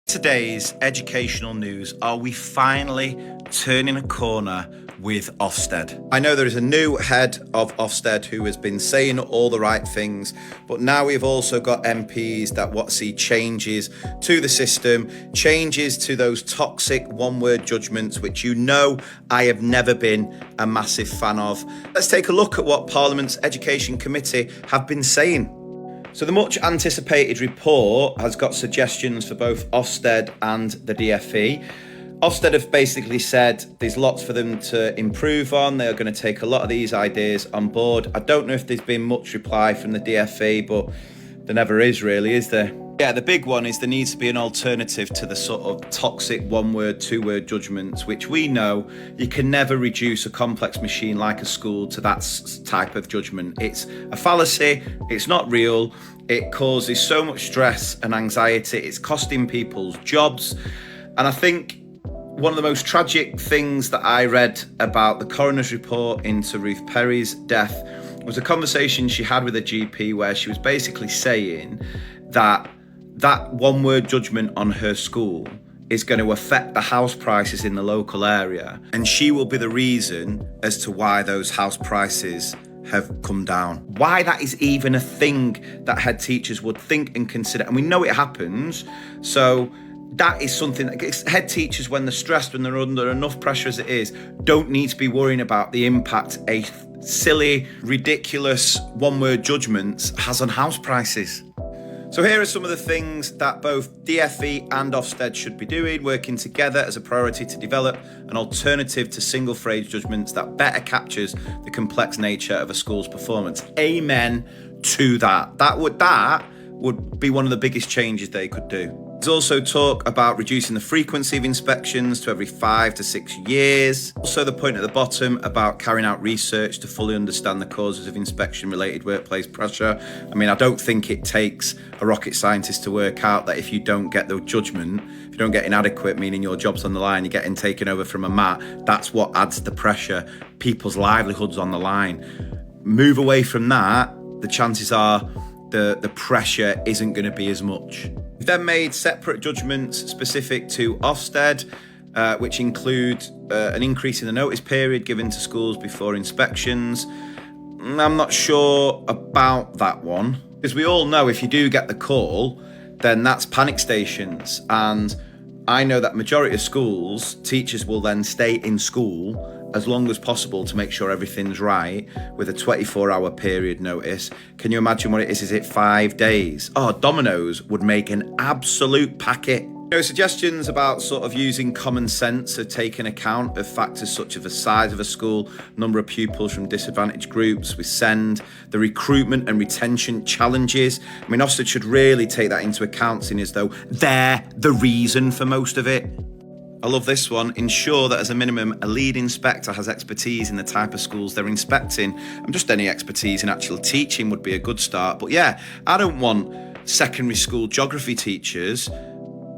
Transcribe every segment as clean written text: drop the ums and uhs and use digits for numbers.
Today's educational news, are we finally turning a corner with Ofsted? I know there is a new head of Ofsted who has been saying all the right things, but now we've also got MPs that want to see changes to the system, changes to those toxic one-word judgments, which I have never been a massive fan of. Let's take a look at what Parliament's Education Committee have been saying. So the much anticipated report has got suggestions for both Ofsted and the DfE. Ofsted have basically said there's lots for them to improve on. They are going to take a lot of these ideas on board. I don't know if there's been much reply from the DfE, but there never is really, is there? Yeah, the big one is there needs to be an alternative to the sort of toxic one-word, two-word judgments, which we know you can never reduce a complex machine like a school to that type of judgment. It's a fallacy, it's not real, it causes so much stress and anxiety, it's costing people's jobs. And I think one of the most tragic things that I read about the coroner's report into Ruth Perry's death was a conversation she had with a GP where she was basically saying that one-word judgment on her school is going to affect the house prices in the local area, and she will be the reason as to why those house prices have come down. Why that is even a thing that head teachers would think and consider, and we know it happens, so that is something that head teachers, when they're stressed, when they're under enough pressure as it is, don't need to be worrying about the impact a silly, ridiculous one-word judgments has on house prices. So here are some of the things that both DfE and Ofsted should be doing, working together as a priority to develop an alternative to single phrase judgments that better captures the complex nature of a school's performance. Amen to that. That would be one of the biggest changes they could do. There's also talk about reducing the frequency of inspections to every 5 to 6 years. Also the point at the bottom about carrying out research to fully understand the causes of inspection-related workplace pressure. I mean, I don't think it takes a rocket scientist to work out that if you don't get the judgment, if you don't get inadequate, meaning your job's on the line, you're getting taken over from a mat, that's what adds the pressure. People's livelihoods on the line. Move away from that, the chances are the pressure isn't going to be as much. We've then made separate judgments specific to Ofsted, which include an increase in the notice period given to schools before inspections. I'm not sure about that one, because we all know if you do get the call, then that's panic stations. And I know that majority of schools, teachers will then stay in school as long as possible to make sure everything's right with a 24-hour period notice. Can you imagine what it is? Is it 5 days? Oh, Domino's would make an absolute packet. Suggestions about sort of using common sense of taking account of factors such as the size of a school, number of pupils from disadvantaged groups, with SEND, the recruitment and retention challenges. I mean, Ofsted should really take that into account, seeing as though they're the reason for most of it. I love this one. Ensure that as a minimum, a lead inspector has expertise in the type of schools they're inspecting. And just any expertise in actual teaching would be a good start. But yeah, I don't want secondary school geography teachers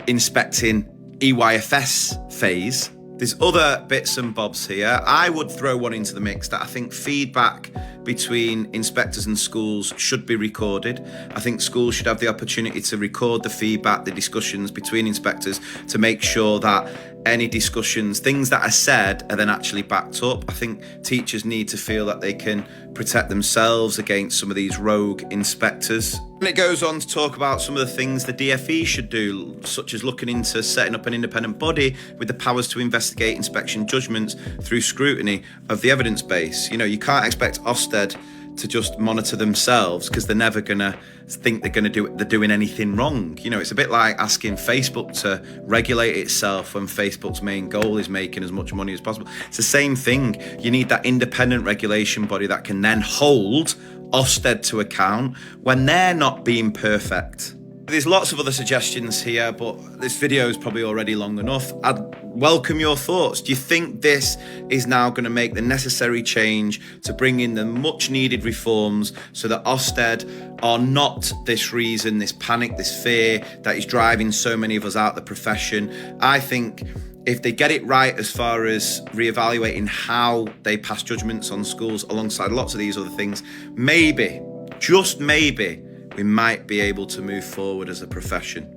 inspecting EYFS phase. There's other bits and bobs here. I would throw one into the mix that I think feedback between inspectors and schools should be recorded. I think schools should have the opportunity to record the feedback, the discussions between inspectors, to make sure that any discussions, things that are said, are then actually backed up. I think teachers need to feel that they can protect themselves against some of these rogue inspectors. And it goes on to talk about some of the things the DfE should do, such as looking into setting up an independent body with the powers to investigate inspection judgments through scrutiny of the evidence base. You can't expect Ofsted to just monitor themselves, because they're never going to think they're doing anything wrong. It's a bit like asking Facebook to regulate itself when Facebook's main goal is making as much money as possible. It's the same thing. You need that independent regulation body that can then hold Ofsted to account when they're not being perfect. There's lots of other suggestions here, but this video is probably already long enough. I'd welcome your thoughts. Do you think this is now going to make the necessary change to bring in the much needed reforms so that Ofsted are not this reason, this panic, this fear that is driving so many of us out of the profession? I think if they get it right as far as reevaluating how they pass judgments on schools alongside lots of these other things, maybe, just maybe, we might be able to move forward as a profession.